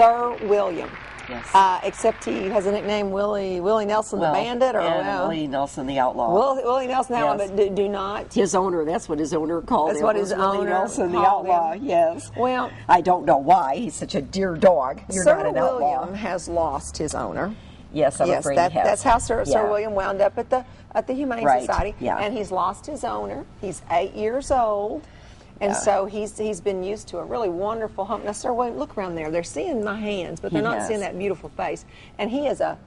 Sir William. Yes. Except he has a nickname, Willie Nelson the Bandit, or Willie Nelson the Outlaw. Willie Nelson the Outlaw, but do not. His owner, that's what his owner called him. That's what his Willie owner Nelson the called Outlaw, him. yes. Well, I don't know why. He's such a dear dog. You're Sir not an outlaw. William has lost his owner. Yes, I'm afraid he has. That's how Sir William wound up at the Humane Society. Yeah. And he's lost his owner. He's 8 years old. And so he's been used to a really wonderful home. Now, Sir William, look around there. They're seeing my hands, but they're not seeing that beautiful face. And he is a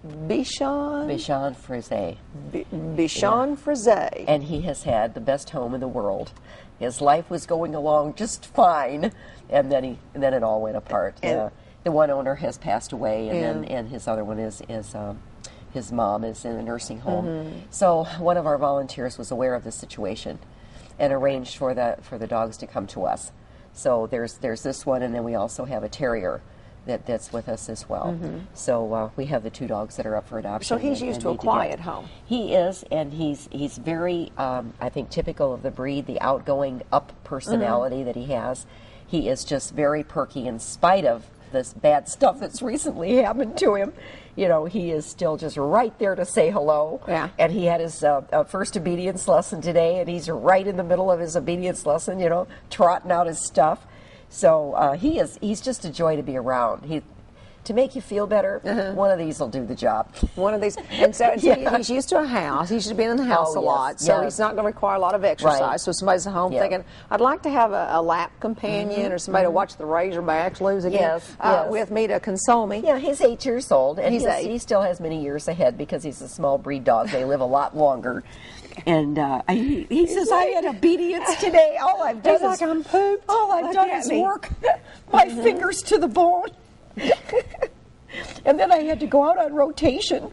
Bichon Frise. Bichon Frise. And he has had the best home in the world. His life was going along just fine, and then it all went apart. The one owner has passed away, and his other one is his mom is in a nursing home. Mm-hmm. So one of our volunteers was aware of the situation and arranged for the dogs to come to us. So there's this one, and then we also have a terrier that's with us as well. Mm-hmm. So we have the 2 dogs that are up for adoption. So he's used to a quiet home. He is, and he's very, I think, typical of the breed, the outgoing up personality that he has. He is just very perky in spite of this bad stuff that's recently happened to him. You know, he is still just right there to say hello. Yeah. And he had his first obedience lesson today, and he's right in the middle of his obedience lesson, you know, trotting out his stuff. So he's just a joy to be around. To make you feel better, one of these will do the job. One of these. And so he's used to a house. He's used to being in the house a lot. So he's not going to require a lot of exercise. Right. So somebody's at home thinking, I'd like to have a lap companion or somebody to watch the Razorbacks lose again with me to console me. Yeah, he's 8 years old. And he's 8. He still has many years ahead because he's a small breed dog. They live a lot longer. And he says, I had obedience today. All I've done is I'm pooped. All I've done is work my fingers to the bone. And then I had to go out on rotation.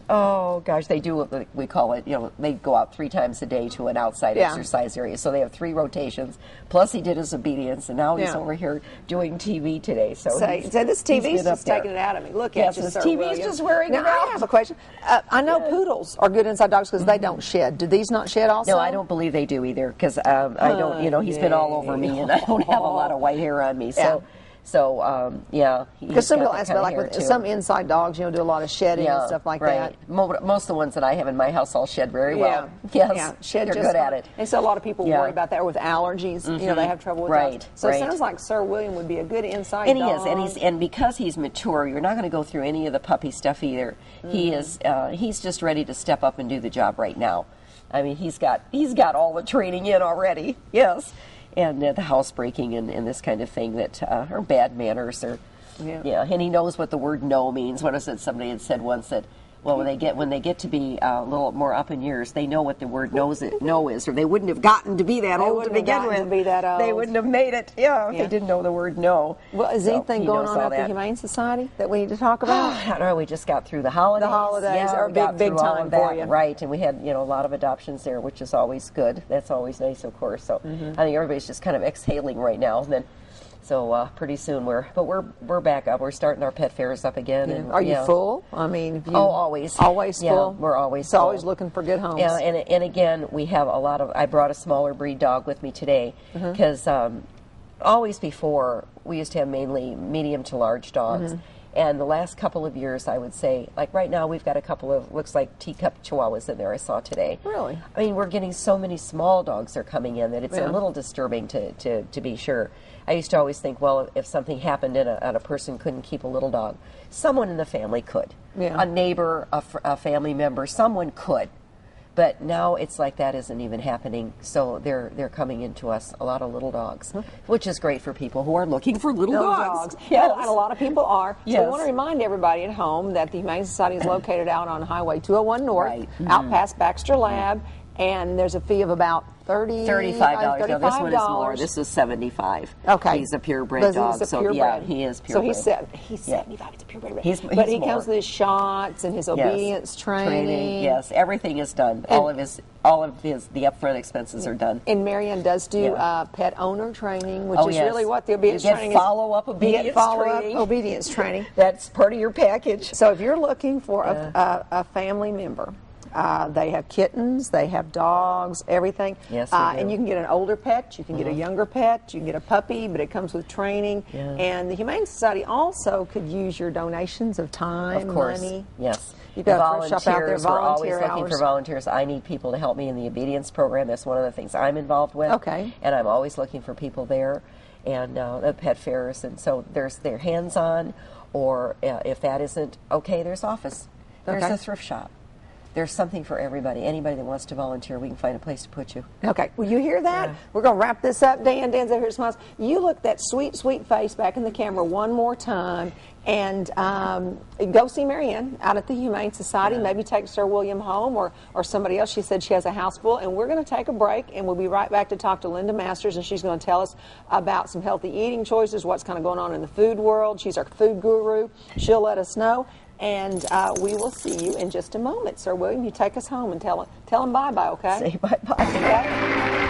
Oh, gosh, they do what we call it, you know, they go out 3 times a day to an outside exercise area. So they have 3 rotations, plus he did his obedience, and now he's over here doing TV today. So this TV's just taking it out of me. Look at you, this Sir TV's William. just wearing it out. I have a question. I know poodles are good inside dogs because they don't shed. Do these not shed also? No, I don't believe they do either, because I don't, you know, he's been all over me, and I don't have a lot of white hair on me. So, because some people ask me, like with some inside dogs, you know, do a lot of shedding and stuff like that. Most of the ones that I have in my house all shed very well. Yes, shed they're good at it. And so a lot of people worry about that, or with allergies. You know, they have trouble with that. So it sounds like Sir William would be a good inside dog. And he is, and because he's mature, you're not going to go through any of the puppy stuff either. He is, he's just ready to step up and do the job right now. I mean, he's got all the training in already. Yes. And the housebreaking and this kind of thing that are bad manners. And he knows what the word no means. What is it? Somebody had said once that, well, when they get to be a little more up in years, they know what the word no is, or they wouldn't have gotten to be that old to begin with. They wouldn't have made it. If they didn't know the word no. Well, is anything going on at the Humane Society that we need to talk about? I don't know. We just got through the holidays. The holidays are a big time for you, right? And we had a lot of adoptions there, which is always good. That's always nice, of course. So I think everybody's just kind of exhaling right now. And then. So pretty soon we're back up. We're starting our pet fairs up again. And, are you full? I mean, always full. Yeah, we're always full. Always looking for good homes. Yeah, and again we have a lot of. I brought a smaller breed dog with me today because always before we used to have mainly medium to large dogs. And the last couple of years, I would say, like right now, we've got a couple of, looks like teacup chihuahuas in there I saw today. Really? I mean, we're getting so many small dogs that are coming in that it's a little disturbing to be sure. I used to always think, well, if something happened and a person couldn't keep a little dog, someone in the family could. A neighbor, a family member, someone could. But now it's like that isn't even happening. So they're coming into us, a lot of little dogs, which is great for people who are looking for little dogs. Yes. And a lot of people are. So we want to remind everybody at home that the Humane Society is located out on Highway 201 North, out past Baxter Lab, and there's a fee of about $35. No, this one is more. This is $75. Okay. He's a purebred dog. So yeah, he is purebred. So he's 75. It's a purebred. But he comes with his shots and his obedience training. Yes, everything is done. All of the upfront expenses are done. And Marianne does do pet owner training, which is really what the obedience training is. Follow-up obedience training. training. That's part of your package. So if you're looking for a family member They have kittens, they have dogs, everything. Yes, we do. And you can get an older pet, you can get a younger pet, you can get a puppy, but it comes with training. Yeah. And the Humane Society also could use your donations of time, Of course, money. yes. You've The got a thrift shop out there, volunteers, we're always volunteer looking hours. for volunteers. I need people to help me in the obedience program. That's one of the things I'm involved with. Okay. And I'm always looking for people there, and the pet fairs. And so they're hands-on, or if that isn't okay, there's office. There's Okay. a thrift shop. There's something for everybody. Anybody that wants to volunteer, we can find a place to put you. Okay, well, you hear that? Yeah. We're going to wrap this up. Dan's over here smiles. You look that sweet, sweet face back in the camera one more time, and go see Marianne out at the Humane Society. Yeah. Maybe take Sir William home or somebody else. She said she has a house full, and we're going to take a break, and we'll be right back to talk to Linda Masters, and she's going to tell us about some healthy eating choices, what's kind of going on in the food world. She's our food guru. She'll let us know. And we will see you in just a moment. Sir William, you take us home and tell him bye-bye, okay? Say bye-bye. Okay?